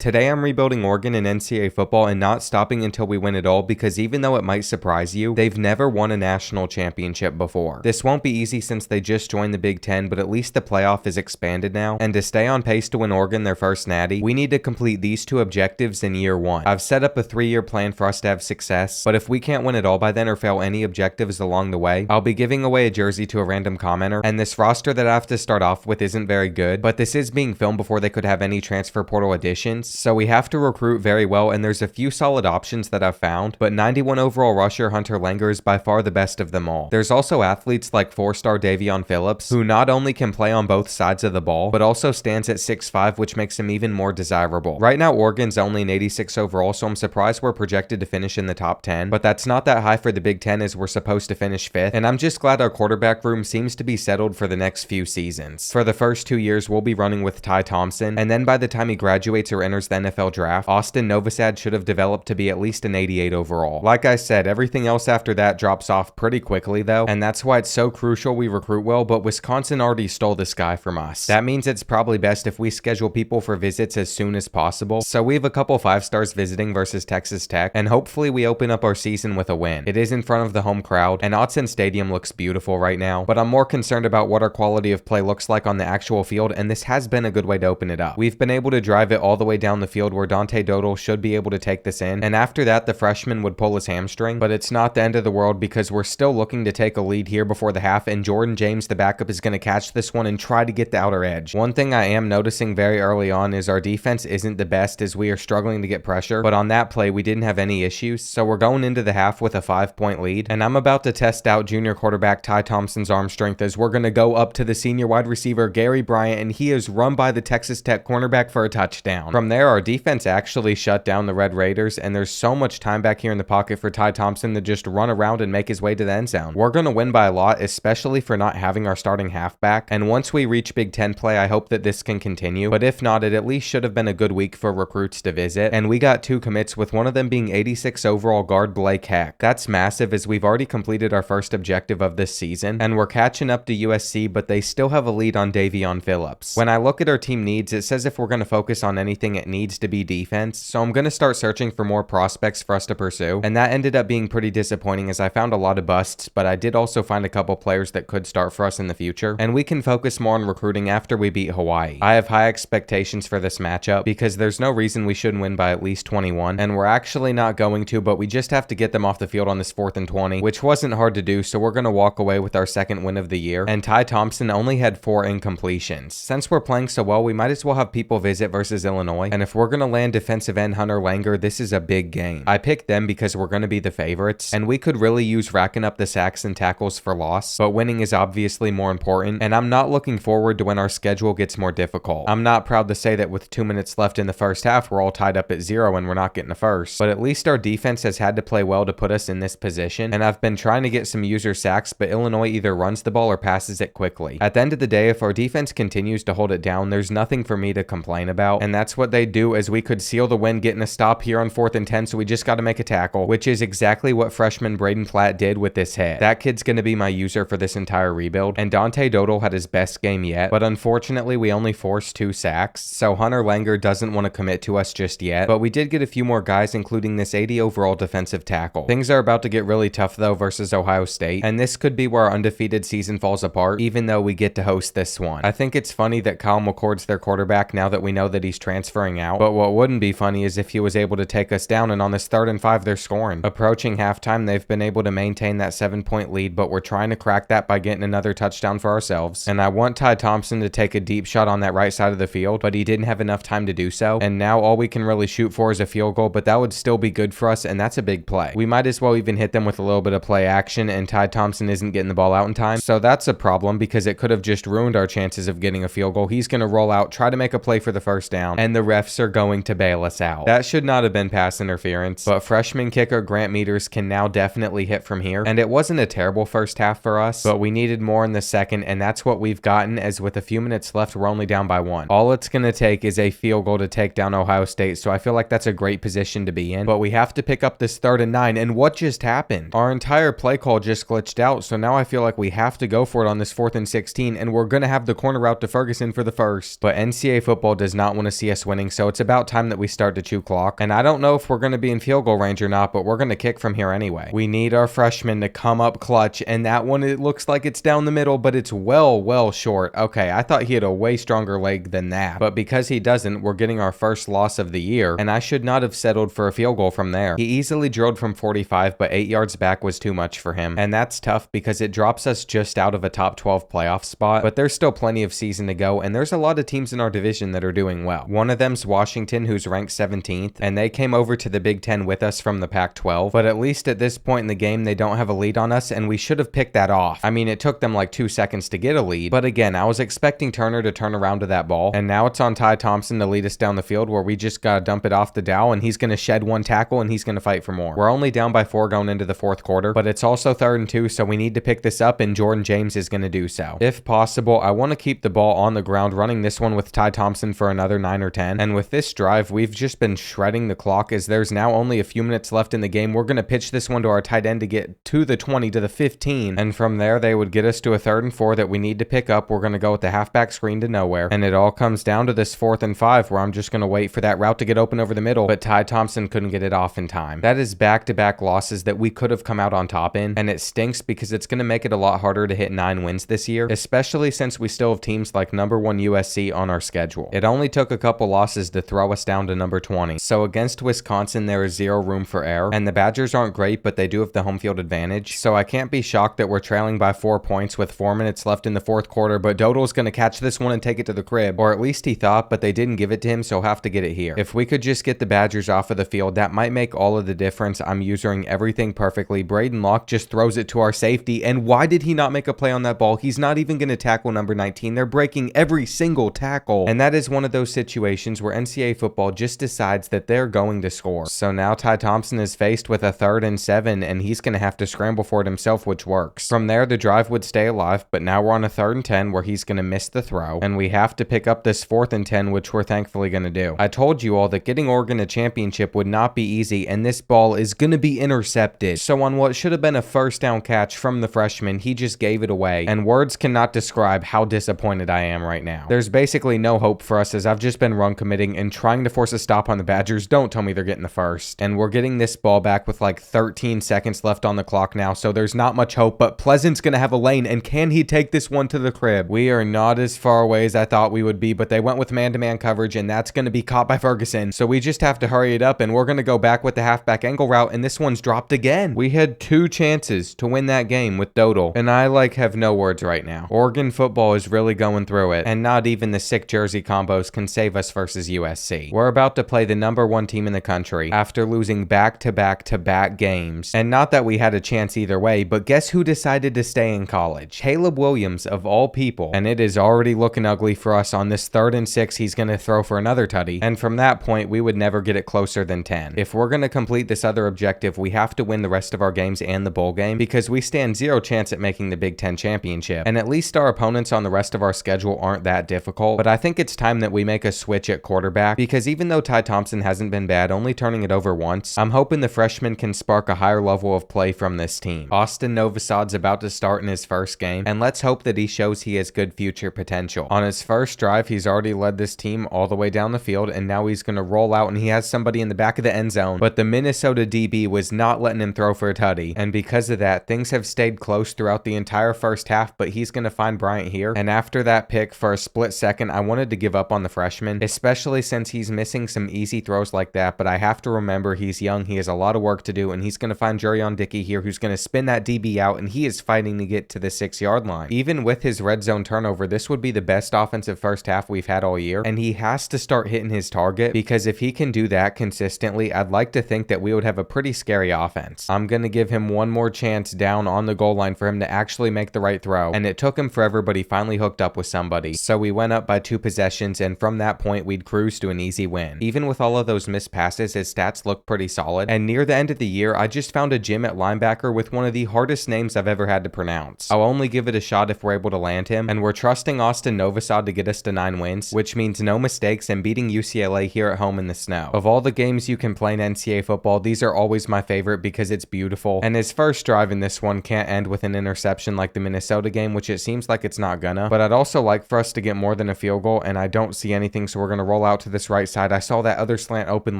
Today I'm rebuilding Oregon in NCAA football and not stopping until we win it all, because even though it might surprise you, they've never won a national championship before. This won't be easy since they just joined the Big Ten, but at least the playoff is expanded now, and to stay on pace to win Oregon their first natty, we need to complete these two objectives in year one. I've set up a 3-year plan for us to have success, but if we can't win it all by then or fail any objectives along the way, I'll be giving away a jersey to a random commenter, and this roster that I have to start off with isn't very good, but this is being filmed before they could have any transfer portal additions, so we have to recruit very well, and there's a few solid options that I've found, but 91 overall rusher Hunter Langer is by far the best of them all. There's also athletes like 4-star Davion Phillips, who not only can play on both sides of the ball, but also stands at 6'5", which makes him even more desirable. Right now, Oregon's only an 86 overall, so I'm surprised we're projected to finish in the top 10, but that's not that high for the Big Ten, as we're supposed to finish 5th, and I'm just glad our quarterback room seems to be settled for the next few seasons. For the first 2 years, we'll be running with Ty Thompson, and then by the time he graduates or enters the NFL draft, Austin Novosad should have developed to be at least an 88 overall. Like I said, everything else after that drops off pretty quickly though, and that's why it's so crucial we recruit well, but Wisconsin already stole this guy from us. That means it's probably best if we schedule people for visits as soon as possible, so we have a couple 5-stars visiting versus Texas Tech, and hopefully we open up our season with a win. It is in front of the home crowd, and Autzen Stadium looks beautiful right now, but I'm more concerned about what our quality of play looks like on the actual field, and this has been a good way to open it up. We've been able to drive it all the way down the field where Dante Dodal should be able to take this in, and after that the freshman would pull his hamstring, but it's not the end of the world because we're still looking to take a lead here before the half, and Jordan James, the backup, is going to catch this one and try to get the outer edge. One thing I am noticing very early on is our defense isn't the best, as we are struggling to get pressure, but on that play we didn't have any issues, so we're going into the half with a 5-point lead, and I'm about to test out junior quarterback Ty Thompson's arm strength, as we're going to go up to the senior wide receiver Gary Bryant, and he is run by the Texas Tech cornerback for a touchdown. From there, our defense actually shut down the Red Raiders, and there's so much time back here in the pocket for Ty Thompson to just run around and make his way to the end zone. We're going to win by a lot, especially for not having our starting halfback, and once we reach Big Ten play, I hope that this can continue, but if not, it at least should have been a good week for recruits to visit, and we got 2 commits, with one of them being 86 overall guard Blake Heck. That's massive, as we've already completed our first objective of this season, and we're catching up to USC, but they still have a lead on Davion Phillips. When I look at our team needs, it says if we're going to focus on anything, it needs to be defense, so I'm going to start searching for more prospects for us to pursue, and that ended up being pretty disappointing, as I found a lot of busts, but I did also find a couple players that could start for us in the future, and we can focus more on recruiting after we beat Hawaii. I have high expectations for this matchup, because there's no reason we shouldn't win by at least 21, and we're actually not going to, but we just have to get them off the field on this 4th and 20, which wasn't hard to do, so we're going to walk away with our second win of the year, and Ty Thompson only had 4 incompletions. Since we're playing so well, we might as well have people visit versus Illinois, and if we're going to land defensive end Hunter Langer, this is a big game. I picked them because we're going to be the favorites, and we could really use racking up the sacks and tackles for loss, but winning is obviously more important, and I'm not looking forward to when our schedule gets more difficult. I'm not proud to say that with 2 minutes left in the first half, we're all tied up at 0 and we're not getting a first, but at least our defense has had to play well to put us in this position, and I've been trying to get some user sacks, but Illinois either runs the ball or passes it quickly. At the end of the day, if our defense continues to hold it down, there's nothing for me to complain about, and that's what they do, as we could seal the win getting a stop here on 4th and 10, so we just got to make a tackle, which is exactly what freshman Braden Platt did with this hit. That kid's going to be my user for this entire rebuild, and Dante Dodal had his best game yet, but unfortunately we only forced 2 sacks, so Hunter Langer doesn't want to commit to us just yet, but we did get a few more guys, including this 80 overall defensive tackle. Things are about to get really tough though versus Ohio State, and this could be where our undefeated season falls apart, even though we get to host this one. I think it's funny that Kyle McCord's their quarterback now that we know that he's transferring out, but what wouldn't be funny is if he was able to take us down, and on this 3rd and 5 they're scoring. Approaching halftime, they've been able to maintain that 7-point lead, but we're trying to crack that by getting another touchdown for ourselves, and I want Ty Thompson to take a deep shot on that right side of the field, but he didn't have enough time to do so, and now all we can really shoot for is a field goal, but that would still be good for us, and that's a big play. We might as well even hit them with a little bit of play action, and Ty Thompson isn't getting the ball out in time, so that's a problem because it could have just ruined our chances of getting a field goal. He's going to roll out, try to make a play for the first down, and the refs are going to bail us out. That should not have been pass interference, but freshman kicker Grant Meters can now definitely hit from here, and it wasn't a terrible first half for us, but we needed more in the second, and that's what we've gotten, as with a few minutes left, we're only down by 1. All it's going to take is a field goal to take down Ohio State, so I feel like that's a great position to be in, but we have to pick up this 3rd and 9, and what just happened? Our entire play call just glitched out, so now I feel like we have to go for it on this 4th and 16, and we're going to have the corner route to Ferguson for the first, but NCAA football does not want to see us winning, so it's about time that we start to chew clock. And I don't know if we're going to be in field goal range or not, but we're going to kick from here anyway. We need our freshman to come up clutch, and that one, it looks like it's down the middle, but it's well short. Okay, I thought he had a way stronger leg than that, but because he doesn't, we're getting our first loss of the year, and I should not have settled for a field goal from there. He easily drilled from 45, but 8 yards back was too much for him, and that's tough because it drops us just out of a top 12 playoff spot, but there's still plenty of season to go, and there's a lot of teams in our division that are doing well. One of them's Washington, who's ranked 17th, and they came over to the Big Ten with us from the Pac-12, but at least at this point in the game, they don't have a lead on us, and we should have picked that off. I mean, it took them like 2 seconds to get a lead, but again, I was expecting Turner to turn around to that ball, and now it's on Ty Thompson to lead us down the field where we just gotta dump it off the dowel, and he's gonna shed one tackle, and he's gonna fight for more. We're only down by 4 going into the fourth quarter, but it's also 3rd and 2, so we need to pick this up, and Jordan James is gonna do so. If possible, I want to keep the ball on the ground, running this one with Ty Thompson for another 9 or 10, and with this drive, we've just been shredding the clock as there's now only a few minutes left in the game. We're gonna pitch this one to our tight end to get to the 20, to the 15, and from there, they would get us to a 3rd and 4 that we need to pick up. We're gonna go with the halfback screen to nowhere, and it all comes down to this 4th and 5 where I'm just gonna wait for that route to get open over the middle, but Ty Thompson couldn't get it off in time. That is back-to-back losses that we could have come out on top in, and it stinks because it's gonna make it a lot harder to hit 9 wins this year, especially since we still have teams like number 1 USC on our schedule. It only took a couple losses to throw us down to number 20, so against Wisconsin there is zero room for error, and the Badgers aren't great, but they do have the home field advantage, so I can't be shocked that we're trailing by 4 points with 4 minutes left in the fourth quarter, but Dodal's gonna catch this one and take it to the crib, or at least he thought, but they didn't give it to him, so he'll have to get it here. If we could just get the Badgers off of the field, that might make all of the difference. I'm using everything perfectly. Braden Locke just throws it to our safety, and why did he not make a play on that ball? He's not even gonna tackle number 19. They're breaking every single tackle, and that is one of those situations where NCAA football just decides that they're going to score. So now Ty Thompson is faced with a 3rd and 7, and he's going to have to scramble for it himself, which works. From there, the drive would stay alive, but now we're on a 3rd and 10 where he's going to miss the throw, and we have to pick up this 4th and 10, which we're thankfully going to do. I told you all that getting Oregon a championship would not be easy, and this ball is going to be intercepted. So on what should have been a first down catch from the freshman, he just gave it away, and words cannot describe how disappointed I am right now. There's basically no hope for us as I've just been run committing and trying to force a stop on the Badgers. Don't tell me they're getting the first. And we're getting this ball back with like 13 seconds left on the clock now, so there's not much hope, but Pleasant's gonna have a lane, and can he take this one to the crib? We are not as far away as I thought we would be, but they went with man-to-man coverage, and that's gonna be caught by Ferguson, so we just have to hurry it up, and we're gonna go back with the halfback angle route, and this one's dropped again. We had 2 chances to win that game with Dodal, and I have no words right now. Oregon football is really going through it, and not even the sick jersey combos can save us versus USC. We're about to play the number 1 team in the country after losing back-to-back-to-back games, and not that we had a chance either way, but guess who decided to stay in college? Caleb Williams, of all people, and it is already looking ugly for us. On this 3rd and 6, he's going to throw for another tutty, and from that point, we would never get it closer than 10. If we're going to complete this other objective, we have to win the rest of our games and the bowl game, because we stand 0 chance at making the Big Ten championship, and at least our opponents on the rest of our schedule aren't that difficult, but I think it's time that we make a switch at quarterback, because even though Ty Thompson hasn't been bad, only turning it over once, I'm hoping the freshman can spark a higher level of play from this team. Austin Novosad's about to start in his first game, and let's hope that he shows he has good future potential. On his first drive, he's already led this team all the way down the field, and now he's going to roll out, and he has somebody in the back of the end zone, but the Minnesota DB was not letting him throw for a tutty, and because of that, things have stayed close throughout the entire first half, but he's going to find Bryant here, and after that pick, for a split second, I wanted to give up on the freshman, especially since he's missing some easy throws like that, but I have to remember he's young, he has a lot of work to do, and he's going to find Jurion Dickey here, who's going to spin that DB out, and he is fighting to get to the 6-yard line. Even with his red zone turnover, this would be the best offensive first half we've had all year, and he has to start hitting his target, because if he can do that consistently, I'd like to think that we would have a pretty scary offense. I'm going to give him one more chance down on the goal line for him to actually make the right throw, and it took him forever, but he finally hooked up with somebody. So we went up by 2 possessions, and from that point, we'd cruise to an easy win. Even with all of those missed passes, his stats look pretty solid, and near the end of the year, I just found a gym at linebacker with one of the hardest names I've ever had to pronounce. I'll only give it a shot if we're able to land him, and we're trusting Austin Novosad to get us to 9 wins, which means no mistakes and beating UCLA here at home in the snow. Of all the games you can play in NCAA football, these are always my favorite because it's beautiful, and his first drive in this one can't end with an interception like the Minnesota game, which it seems like it's not gonna, but I'd also like for us to get more than a field goal, and I don't see anything, so we're gonna roll roll out to this right side. I saw that other slant open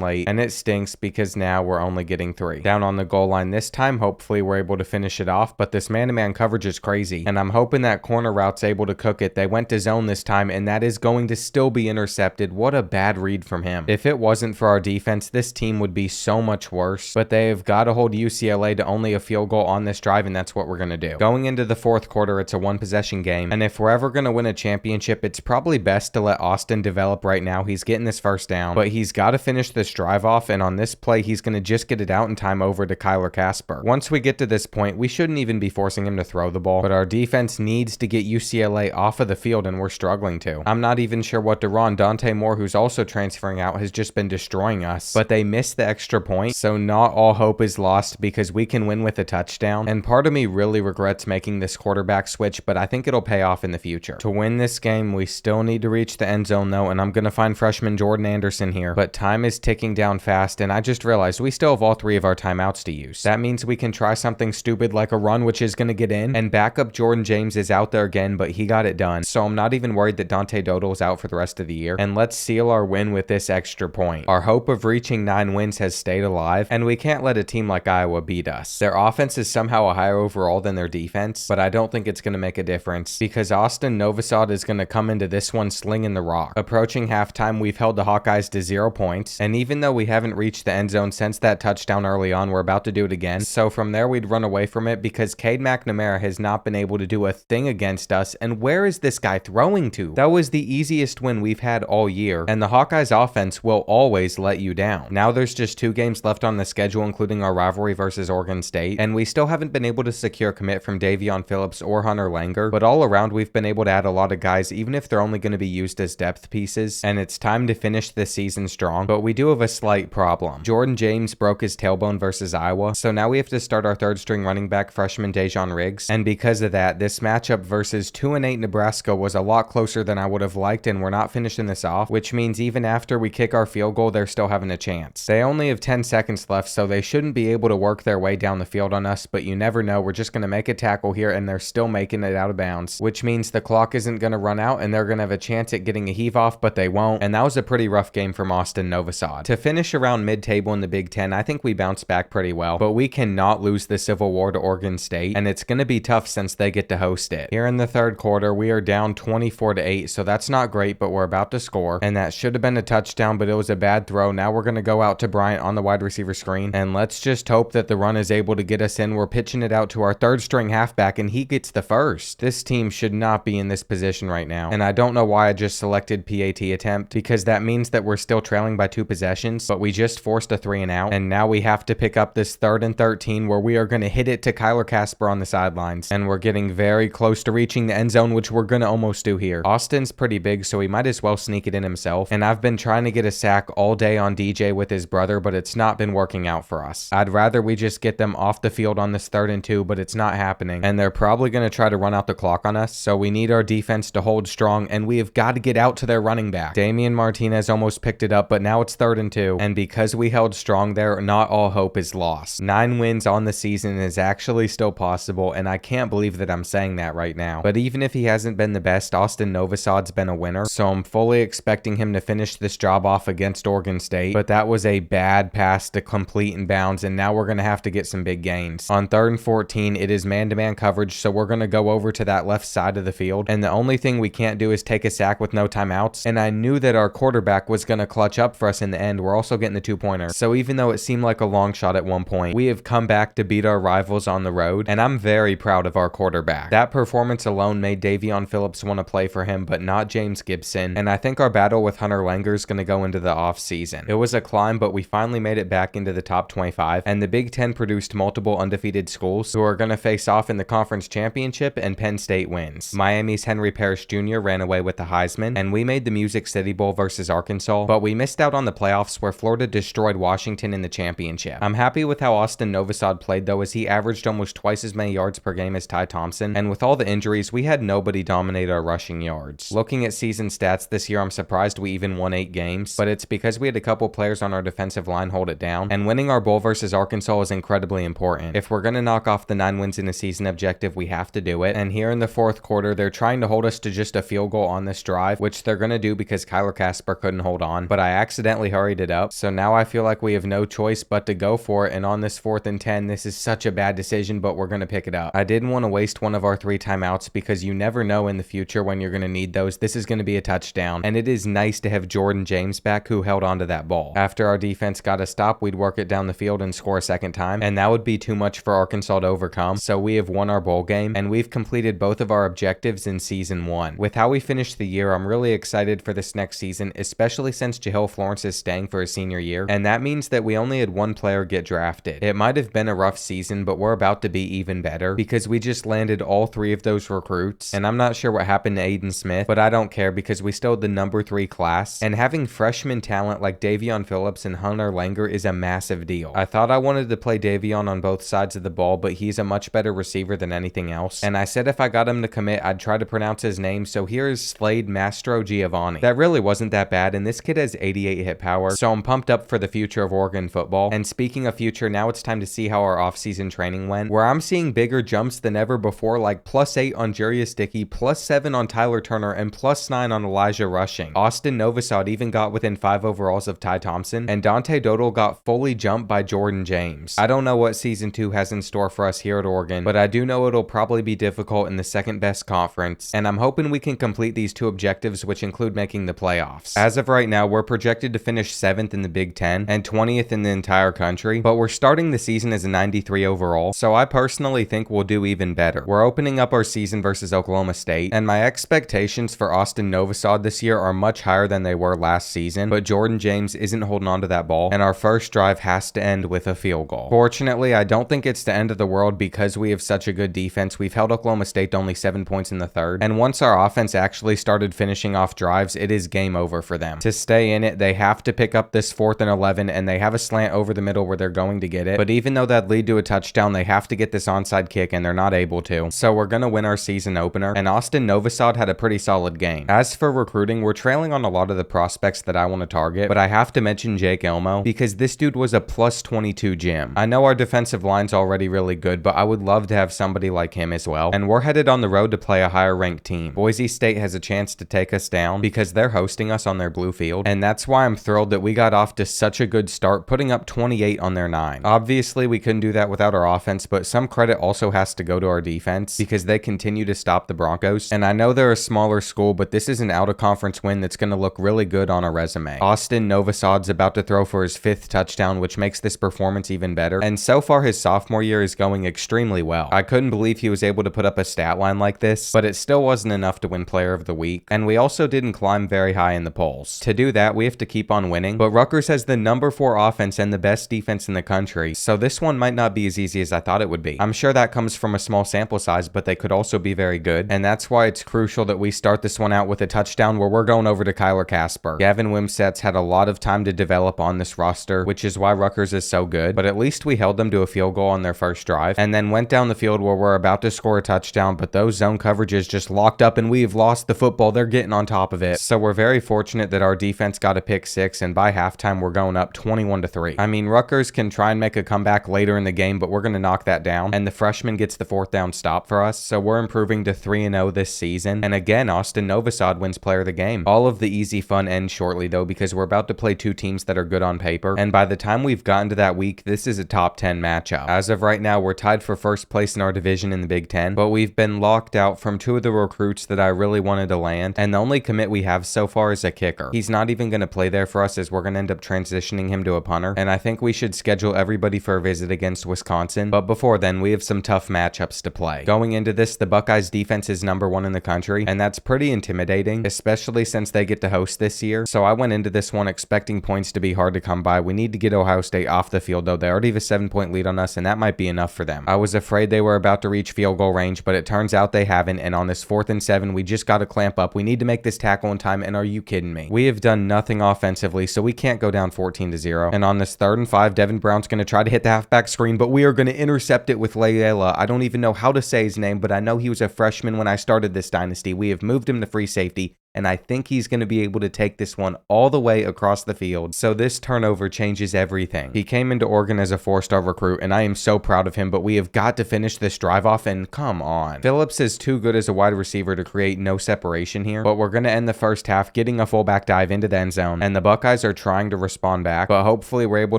late, and it stinks because now we're only getting 3. Down on the goal line this time, hopefully we're able to finish it off, but this man-to-man coverage is crazy, and I'm hoping that corner route's able to cook it. They went to zone this time, and that is going to still be intercepted. What a bad read from him. If it wasn't for our defense, this team would be so much worse, but they've got to hold UCLA to only a field goal on this drive, and that's what we're going to do. Going into the fourth quarter, it's a one-possession game, and if we're ever going to win a championship, it's probably best to let Austin develop right now. He's getting this first down, but he's got to finish this drive off, and on this play, he's going to just get it out in time over to Kyler Casper. Once we get to this point, we shouldn't even be forcing him to throw the ball, but our defense needs to get UCLA off of the field, and we're struggling to. I'm not even sure what to run. Dante Moore, who's also transferring out, has just been destroying us, but they missed the extra point, so not all hope is lost because we can win with a touchdown, and part of me really regrets making this quarterback switch, but I think it'll pay off in the future. To win this game, we still need to reach the end zone though, and I'm going to find freshman Jordan Anderson here, but time is ticking down fast, and I just realized we still have all 3 of our timeouts to use. That means we can try something stupid like a run, which is going to get in, and backup Jordan James is out there again, but he got it done, so I'm not even worried that Dante Dodal is out for the rest of the year, and let's seal our win with this extra point. Our hope of reaching 9 wins has stayed alive, and we can't let a team like Iowa beat us. Their offense is somehow a higher overall than their defense, but I don't think it's going to make a difference because Austin Novosad is going to come into this one slinging the rock. Approaching halftime, we've held the Hawkeyes to 0 points, and even though we haven't reached the end zone since that touchdown early on, we're about to do it again, so from there we'd run away from it because Cade McNamara has not been able to do a thing against us, and where is this guy throwing to? That was the easiest win we've had all year, and the Hawkeyes offense will always let you down. Now there's just 2 games left on the schedule, including our rivalry versus Oregon State, and we still haven't been able to secure commit from Davion Phillips or Hunter Langer, but all around we've been able to add a lot of guys, even if they're only going to be used as depth pieces, and it's time to finish this season strong, but we do have a slight problem. Jordan James broke his tailbone versus Iowa, so now we have to start our 3rd string running back freshman Dejon Riggs, and because of that, this matchup versus 2-8 Nebraska was a lot closer than I would have liked, and we're not finishing this off, which means even after we kick our field goal, they're still having a chance. They only have 10 seconds left, so they shouldn't be able to work their way down the field on us, but you never know. We're just going to make a tackle here, and they're still making it out of bounds, which means the clock isn't going to run out, and they're going to have a chance at getting a heave off, but they won't, and that was a pretty rough game from Austin Novosad. To finish around mid-table in the Big Ten, I think we bounced back pretty well, but we cannot lose the Civil War to Oregon State, and it's going to be tough since they get to host it. Here in the 3rd quarter, we are down 24-8, so that's not great, but we're about to score, and that should have been a touchdown, but it was a bad throw. Now we're going to go out to Bryant on the wide receiver screen, and let's just hope that the run is able to get us in. We're pitching it out to our 3rd string halfback, and he gets the first. This team should not be in this position right now, and I don't know why I just selected PAT attempt, because that means that we're still trailing by 2 possessions, but we just forced a 3 and out, and now we have to pick up this 3rd and 13 where we are going to hit it to Kyler Casper on the sidelines, and we're getting very close to reaching the end zone, which we're going to almost do here. Austin's pretty big, so he might as well sneak it in himself, and I've been trying to get a sack all day on DJ with his brother, but it's not been working out for us. I'd rather we just get them off the field on this 3rd and 2, but it's not happening, and they're probably going to try to run out the clock on us, so we need our defense to hold strong, and we have got to get out to their running back. Damian Martinez almost picked it up, but now it's 3rd and 2, and because we held strong there, not all hope is lost. 9 wins on the season is actually still possible, and I can't believe that I'm saying that right now, but even if he hasn't been the best, Austin Novosad's been a winner, so I'm fully expecting him to finish this job off against Oregon State, but that was a bad pass to complete in bounds, and now we're going to have to get some big gains. On 3rd and 14, it is man-to-man coverage, so we're going to go over to that left side of the field, and the only thing we can't do is take a sack with no timeouts, and I knew that our quarterback was going to clutch up for us in the end. We're also getting the 2-pointer, so even though it seemed like a long shot at one point, we have come back to beat our rivals on the road, and I'm very proud of our quarterback. That performance alone made Davion Phillips want to play for him, but not James Gibson, and I think our battle with Hunter Langer is going to go into the off-season. It was a climb, but we finally made it back into the top 25, and the Big Ten produced multiple undefeated schools who are going to face off in the conference championship, and Penn State wins. Miami's Henry Parrish Jr. ran away with the Heisman, and we made the Music City Bowl versus Arkansas, but we missed out on the playoffs where Florida destroyed Washington in the championship. I'm happy with how Austin Novosad played though, as he averaged almost twice as many yards per game as Ty Thompson, and with all the injuries, we had nobody dominate our rushing yards. Looking at season stats this year, I'm surprised we even won 8 games, but it's because we had a couple players on our defensive line hold it down, and winning our bowl versus Arkansas is incredibly important. If we're going to knock off the 9 wins in a season objective, we have to do it, and here in the 4th quarter, they're trying to hold us to just a field goal on this drive, which they're going to do because Kyler Kyler Casper couldn't hold on, but I accidentally hurried it up. So now I feel like we have no choice but to go for it, and on this 4th and 10, this is such a bad decision, but we're going to pick it up. I didn't want to waste one of our 3 timeouts because you never know in the future when you're going to need those. This is going to be a touchdown, and it is nice to have Jordan James back who held onto that ball. After our defense got a stop, we'd work it down the field and score a second time, and that would be too much for Arkansas to overcome. So we have won our bowl game, and we've completed both of our objectives in season 1. With how we finished the year, I'm really excited for this next season, especially since Jahill Florence is staying for his senior year, and that means that we only had 1 player get drafted. It might have been a rough season, but we're about to be even better because we just landed all 3 of those recruits, and I'm not sure what happened to Aiden Smith, but I don't care because we still had the number 3 class, and having freshman talent like Davion Phillips and Hunter Langer is a massive deal. I thought I wanted to play Davion on both sides of the ball, but he's a much better receiver than anything else, and I said if I got him to commit, I'd try to pronounce his name, so here is Slade Mastro Giovanni. That really wasn't that bad, and this kid has 88 hit power, so I'm pumped up for the future of Oregon football. And speaking of future, now it's time to see how our offseason training went, where I'm seeing bigger jumps than ever before, like +8 on Jarius Dickey, +7 on Tyler Turner, and +9 on Elijah Rushing. Austin Novosad even got within 5 overalls of Ty Thompson, and Dante Dodal got fully jumped by Jordan James. I don't know what season 2 has in store for us here at Oregon, but I do know it'll probably be difficult in the second best conference, and I'm hoping we can complete these 2 objectives, which include making the playoffs. As of right now, we're projected to finish 7th in the Big Ten and 20th in the entire country, but we're starting the season as a 93 overall, so I personally think we'll do even better. We're opening up our season versus Oklahoma State, and my expectations for Austin Novosad this year are much higher than they were last season, but Jordan James isn't holding on to that ball, and our first drive has to end with a field goal. Fortunately, I don't think it's the end of the world because we have such a good defense. We've held Oklahoma State to only 7 points in the 3rd, and once our offense actually started finishing off drives, it is game over for them. To stay in it, they have to pick up this 4th and 11, and they have a slant over the middle where they're going to get it, but even though that'd lead to a touchdown, they have to get this onside kick, and they're not able to. So we're gonna win our season opener, and Austin Novosad had a pretty solid game. As for recruiting, we're trailing on a lot of the prospects that I want to target, but I have to mention Jake Elmo because this dude was a +22 gym. I know our defensive line's already really good, but I would love to have somebody like him as well, and we're headed on the road to play a higher ranked team. Boise State has a chance to take us down because they're hosting us on their blue field, and that's why I'm thrilled that we got off to such a good start, putting up 28 on their 9. Obviously, we couldn't do that without our offense, but some credit also has to go to our defense because they continue to stop the Broncos, and I know they're a smaller school, but this is an out-of-conference win that's going to look really good on a resume. Austin Novosad's about to throw for his 5th touchdown, which makes this performance even better, and so far his sophomore year is going extremely well. I couldn't believe he was able to put up a stat line like this, but it still wasn't enough to win Player of the Week, and we also didn't climb very high in the polls. To do that, we have to keep on winning, but Rutgers has the number 4 offense and the best defense in the country, so this one might not be as easy as I thought it would be. I'm sure that comes from a small sample size, but they could also be very good, and that's why it's crucial that we start this one out with a touchdown where we're going over to Kyler Casper. Gavin Wimset's had a lot of time to develop on this roster, which is why Rutgers is so good, but at least we held them to a field goal on their first drive, and then went down the field where we're about to score a touchdown, but those zone coverages just locked up and we've lost the football. They're getting on top of it. So we're very fortunate that our defense got a pick 6, and by halftime we're going up 21-3. I mean, Rutgers can try and make a comeback later in the game, but we're going to knock that down, and the freshman gets the 4th down stop for us, so we're improving to 3-0 this season, and again, Austin Novosad wins Player of the Game. All of the easy fun ends shortly though, because we're about to play 2 teams that are good on paper, and by the time we've gotten to that week, this is a top 10 matchup. As of right now, we're tied for first place in our division in the Big Ten, but we've been locked out from 2 of the recruits that I really wanted to land, and the only commit we have so far is a kicker. He's not even going to play there for us as we're going to end up transitioning him to a punter, and I think we should schedule everybody for a visit against Wisconsin, but before then, we have some tough matchups to play. Going into this, the Buckeyes defense is number 1 in the country, and that's pretty intimidating, especially since they get to host this year, so I went into this one expecting points to be hard to come by. We need to get Ohio State off the field though. They already have a 7-point lead on us, and that might be enough for them. I was afraid they were about to reach field goal range, but it turns out they haven't, and on this 4th and 7, we just got to clamp up. We need to make this tackle in time, and are you kidding me? We have done nothing offensively, so we can't go down 14-0, and on this 3rd and 5, Devin Brown's going to try to hit the halfback screen, but we are going to intercept it with Layla. I don't even know how to say his name, but I know he was a freshman when I started this dynasty. We have moved him to free safety. and I think he's going to be able to take this one all the way across the field. So this turnover changes everything. He came into Oregon as a 4-star recruit, and I am so proud of him, but we have got to finish this drive off, and come on. Phillips is too good as a wide receiver to create no separation here, but we're going to end the first half getting a fullback dive into the end zone, and the Buckeyes are trying to respond back, but hopefully we're able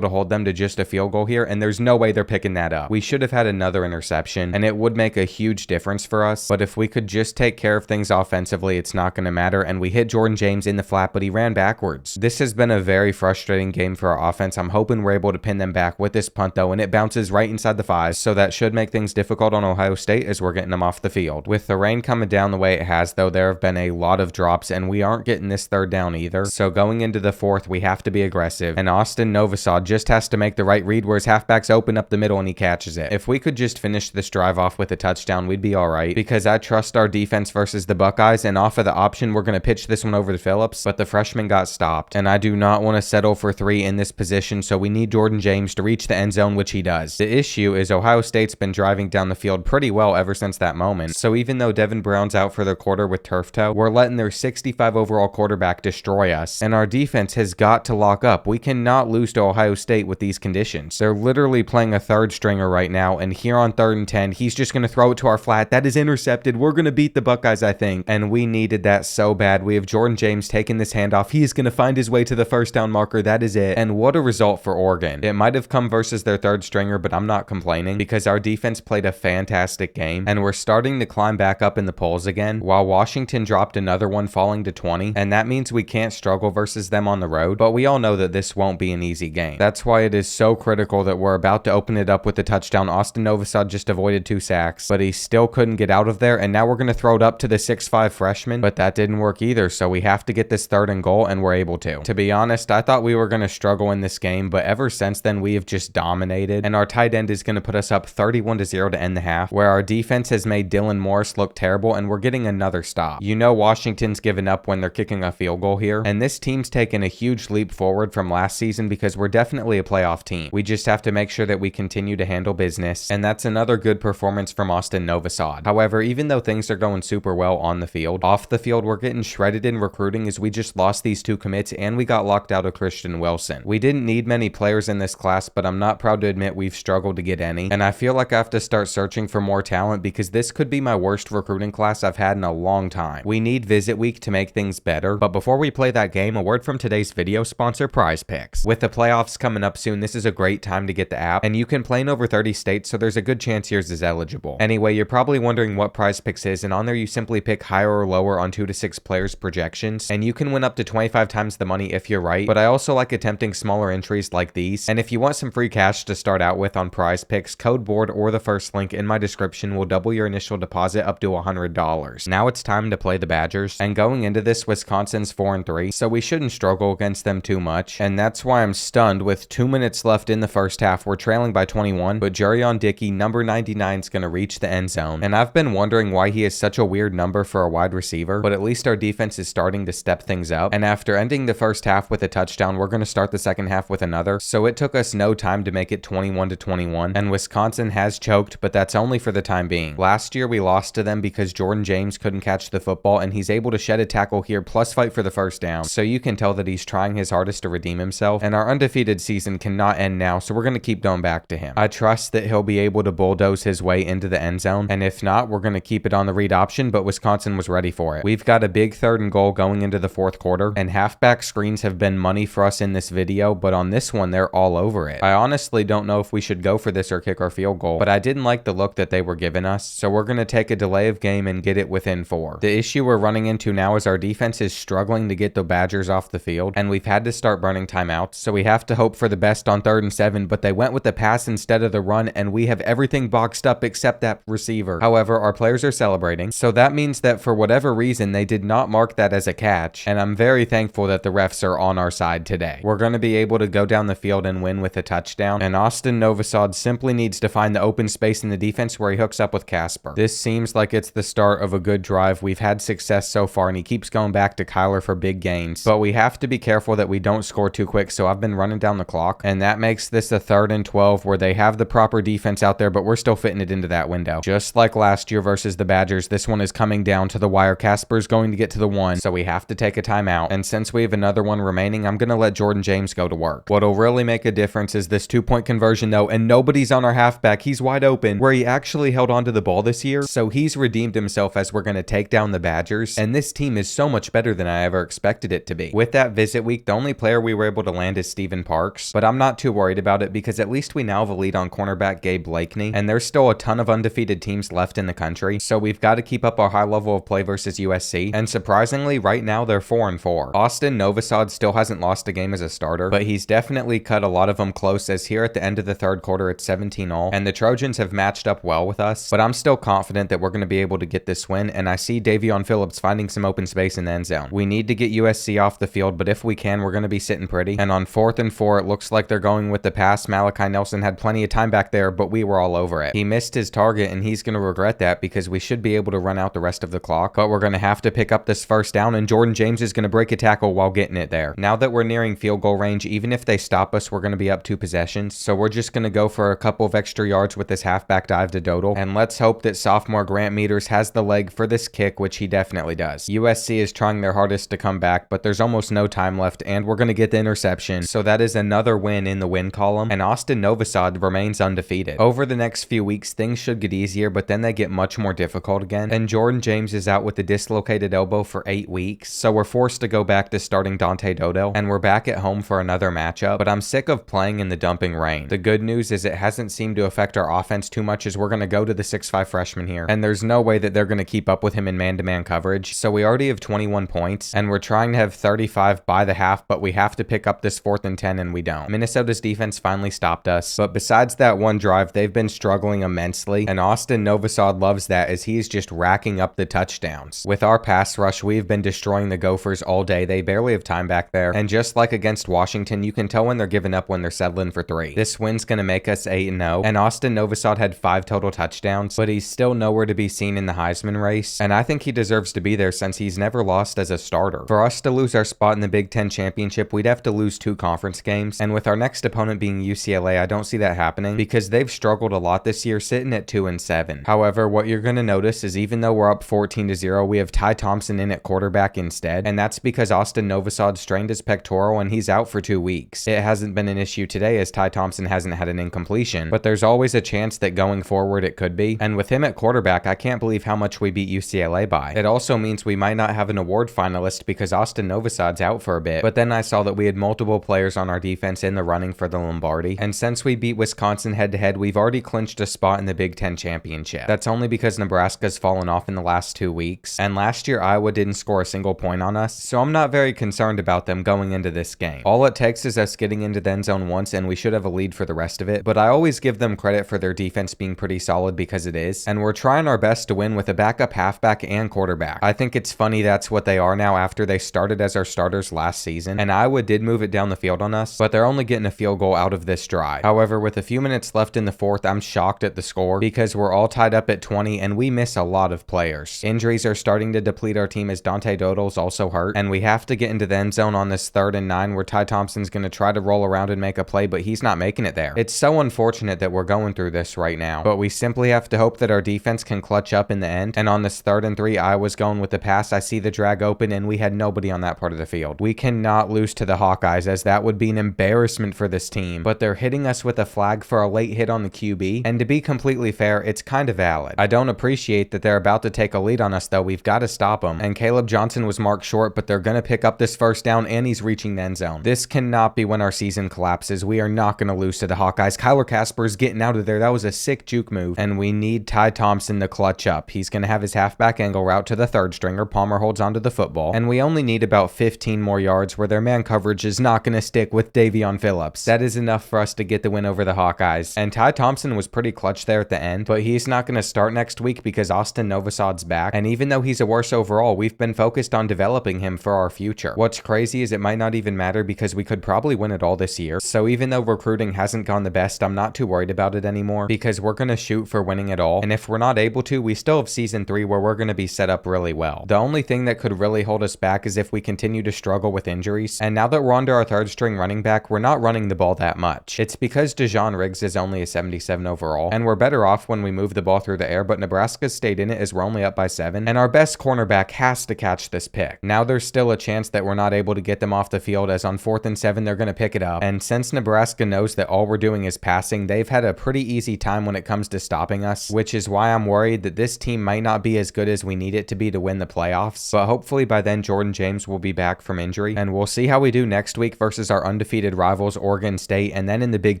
to hold them to just a field goal here, and there's no way they're picking that up. We should have had another interception, and it would make a huge difference for us, but if we could just take care of things offensively, it's not going to matter, and we hit Jordan James in the flat, but he ran backwards. This has been a very frustrating game for our offense. I'm hoping we're able to pin them back with this punt though, and it bounces right inside the 5, so that should make things difficult on Ohio State as we're getting them off the field. With the rain coming down the way it has though, there have been a lot of drops, and we aren't getting this third down either, so going into the 4th, we have to be aggressive, and Austin Novosad just has to make the right read where his halfbacks open up the middle and he catches it. If we could just finish this drive off with a touchdown, we'd be alright, because I trust our defense versus the Buckeyes, and off of the option, we're going to pitch this one over to Phillips, but the freshman got stopped, and I do not want to settle for 3 in this position, so we need Jordan James to reach the end zone, which he does. The issue is Ohio State's been driving down the field pretty well ever since that moment, so even though Devin Brown's out for the quarter with turf toe, we're letting their 65 overall quarterback destroy us, and our defense has got to lock up. We cannot lose to Ohio State with these conditions. They're literally playing a third stringer right now, and here on 3rd and 10, he's just going to throw it to our flat. That is intercepted. We're going to beat the Buckeyes, I think, and we needed that so bad. We have Jordan James taking this handoff. He's going to find his way to the first down marker. That is it, and what a result for Oregon. It might have come versus their third stringer, but I'm not complaining because our defense played a fantastic game, and we're starting to climb back up in the polls again, while Washington dropped another one, falling to 20, and that means we can't struggle versus them on the road, but we all know that this won't be an easy game. That's why it is so critical that we're about to open it up with the touchdown. Austin Novosad just avoided 2 sacks, but he still couldn't get out of there, and now we're going to throw it up to the 6'5 freshman, but that didn't work either, so we have to get this 3rd and goal, and we're able to. To be honest, I thought we were going to struggle in this game, but ever since then, we have just dominated, and our tight end is going to put us up 31-0 to end the half, where our defense has made Dylan Morris look terrible, and we're getting another stop. You know Washington's given up when they're kicking a field goal here, and this team's taken a huge leap forward from last season because we're definitely a playoff team. We just have to make sure that we continue to handle business, and that's another good performance from Austin Novosad. However, even though things are going super well on the field, off the field, we're getting shredded in recruiting as we just lost these 2 commits, and we got locked out of Christian Wilson. We didn't need many players in this class, but I'm not proud to admit we've struggled to get any, and I feel like I have to start searching for more talent because this could be my worst recruiting class I've had in a long time. We need visit week to make things better, but before we play that game, a word from today's video sponsor, Prize Picks. With the playoffs coming up soon, this is a great time to get the app, and you can play in over 30 states, so there's a good chance yours is eligible. Anyway, you're probably wondering what Prize Picks is, and on there you simply pick higher or lower on 2 to 6 players projections, and you can win up to 25 times the money if you're right, but I also like attempting smaller entries like these, and if you want some free cash to start out with on Prize Picks, code BOARD or the first link in my description will double your initial deposit up to $100. Now it's time to play the Badgers, and going into this, Wisconsin's 4-3, so we shouldn't struggle against them too much, and that's why I'm stunned. With 2 minutes left in the first half, we're trailing by 21, but Jurion Dickey, number 99, is going to reach the end zone, and I've been wondering why he is such a weird number for a wide receiver, but at least our defense is starting to step things up, and after ending the first half with a touchdown, we're going to start the second half with another, so it took us no time to make it 21-21, and Wisconsin has choked, but that's only for the time being. Last year we lost to them because Jordan James couldn't catch the football, and he's able to shed a tackle here plus fight for the first down, so you can tell that he's trying his hardest to redeem himself, and our undefeated season cannot end now, so we're going to keep going back to him. I trust that he'll be able to bulldoze his way into the end zone, and if not, we're going to keep it on the read option, but Wisconsin was ready for it. We've got a big 3rd and goal going into the 4th quarter, and halfback screens have been money for us in this video, but on this one, they're all over it. I honestly don't know if we should go for this or kick our field goal, but I didn't like the look that they were giving us, so we're going to take a delay of game and get it within 4. The issue we're running into now is our defense is struggling to get the Badgers off the field, and we've had to start burning timeouts, so we have to hope for the best on 3rd and 7, but they went with the pass instead of the run, and we have everything boxed up except that receiver. However, our players are celebrating, so that means that for whatever reason, they did not mark that as a catch, and I'm very thankful that the refs are on our side today. We're going to be able to go down the field and win with a touchdown, and Austin Novosad simply needs to find the open space in the defense where he hooks up with Casper. This seems like it's the start of a good drive. We've had success so far, and he keeps going back to Kyler for big gains, but we have to be careful that we don't score too quick, so I've been running down the clock, and that makes this a 3rd and 12 where they have the proper defense out there, but we're still fitting it into that window. Just like last year versus the Badgers, this one is coming down to the wire. Casper's going to get get to the 1, so we have to take a timeout. And since we have another one remaining, I'm gonna let Jordan James go to work. What'll really make a difference is this 2-point conversion though, and nobody's on our halfback. He's wide open, where he actually held onto the ball this year. So he's redeemed himself as we're gonna take down the Badgers. And this team is so much better than I ever expected it to be. With that visit week, the only player we were able to land is Stephen Parks, but I'm not too worried about it because at least we now have a lead on cornerback Gabe Blakeney, and there's still a ton of undefeated teams left in the country, so we've got to keep up our high level of play versus USC, and surprisingly, right now they're 4-4. Austin Novosad still hasn't lost a game as a starter, but he's definitely cut a lot of them close, as here at the end of the third quarter it's 17-all, and the Trojans have matched up well with us, but I'm still confident that we're going to be able to get this win, and I see Davion Phillips finding some open space in the end zone. We need to get USC off the field, but if we can, we're going to be sitting pretty, and on 4th and 4, it looks like they're going with the pass. Malachi Nelson had plenty of time back there, but we were all over it. He missed his target, and he's going to regret that because we should be able to run out the rest of the clock, but we're going to have to pick up this first down, and Jordan James is going to break a tackle while getting it there. Now that we're nearing field goal range, even if they stop us, we're going to be up 2 possessions, so we're just going to go for a couple of extra yards with this halfback dive to Dodal, and let's hope that sophomore Grant Meters has the leg for this kick, which he definitely does. USC is trying their hardest to come back, but there's almost no time left, and we're going to get the interception, so that is another win in the win column, and Austin Novosad remains undefeated. Over the next few weeks, things should get easier, but then they get much more difficult again, and Jordan James is out with a dislocated elbow for 8 weeks, so we're forced to go back to starting Dante Dodell, and we're back at home for another matchup, but I'm sick of playing in the dumping rain. The good news is it hasn't seemed to affect our offense too much, as we're going to go to the 6'5" freshman here, and there's no way that they're going to keep up with him in man-to-man coverage, so we already have 21 points, and we're trying to have 35 by the half, but we have to pick up this 4th and 10, and we don't. Minnesota's defense finally stopped us, but besides that one drive, they've been struggling immensely, and Austin Novosad loves that as he's just racking up the touchdowns. With our pass rush, we've been destroying the Gophers all day. They barely have time back there, and just like against Washington, you can tell when they're giving up when they're settling for 3. This win's gonna make us 8-0, and Austin Novosad had 5 total touchdowns, but he's still nowhere to be seen in the Heisman race, and I think he deserves to be there since he's never lost as a starter. For us to lose our spot in the Big Ten championship, we'd have to lose 2 conference games, and with our next opponent being UCLA, I don't see that happening because they've struggled a lot this year, sitting at 2-7. However, what you're going to notice is even though we're up 14-0, we have Ty Thompson in at quarterback instead, and that's because Austin Novosad strained his pectoral and he's out for 2 weeks. It hasn't been an issue today as Ty Thompson hasn't had an incompletion, but there's always a chance that going forward it could be, and with him at quarterback, I can't believe how much we beat UCLA by. It also means we might not have an award finalist because Austin Novosad's out for a bit, but then I saw that we had multiple players on our defense in the running for the Lombardi, and since we beat Wisconsin head-to-head, we've already clinched a spot in the Big Ten championship. That's only because Nebraska's fallen off in the last 2 weeks, and last year Iowa didn't score a single point on us, so I'm not very concerned about them going into this game. All it takes is us getting into the end zone once, and we should have a lead for the rest of it, but I always give them credit for their defense being pretty solid because it is, and we're trying our best to win with a backup halfback and quarterback. I think it's funny that's what they are now after they started as our starters last season, and Iowa did move it down the field on us, but they're only getting a field goal out of this drive. However, with a few minutes left in the 4th, I'm shocked at the score because we're all tied up at 20 and we miss a lot of players. Injuries are starting to deplete our team as Dante Dodal's also hurt, and we have to get into the end zone on this 3rd and 9 where Ty Thompson's going to try to roll around and make a play, but he's not making it there. It's so unfortunate that we're going through this right now, but we simply have to hope that our defense can clutch up in the end, and on this 3rd and 3, Iowa's going with the pass. I see the drag open and we had nobody on that part of the field. We cannot lose to the Hawkeyes as that would be an embarrassment for this team, but they're hitting us with a flag for a late hit on the QB, and to be completely fair, it's kind of valid. I don't appreciate that they're about to take a lead on us though. We've got to stop them, and Caleb Johnson was marked short, but they're going to pick up this first down and he's reaching the end zone. This cannot be when our season collapses. We are not going to lose to the Hawkeyes. Kyler Casper's getting out of there. That was a sick juke move, and we need Ty Thompson to clutch up. He's going to have his halfback angle route to the 3rd stringer. Palmer holds onto the football, and we only need about 15 more yards where their man coverage is not going to stick with Davion Phillips. That is enough for us to get the win over the Hawkeyes, and Ty Thompson was pretty clutch there at the end, but he's not going to start next week because Austin Novosad's back, and even though he's a worse overall, we've been focused on developing him for our future. What's crazy is it might not even matter because we could probably win it all this year, so even though recruiting hasn't gone the best, I'm not too worried about it anymore because we're going to shoot for winning it all, and if we're not able to, we still have season 3 where we're going to be set up really well. The only thing that could really hold us back is if we continue to struggle with injuries, and now that we're under our 3rd string running back, we're not running the ball that much. It's because Dejon Riggs is only a 77 overall, and we're better off when we move the ball through the air, but Nebraska stayed in it as we're only up by 7, and our best cornerback has to catch this pick. Now there's still a chance that we're not able to get them off the field, as on 4th and 7 they're going to pick it up. And since Nebraska knows that all we're doing is passing, they've had a pretty easy time when it comes to stopping us, which is why I'm worried that this team might not be as good as we need it to be to win the playoffs. But hopefully by then Jordan James will be back from injury, and we'll see how we do next week versus our undefeated rivals Oregon State, and then in the Big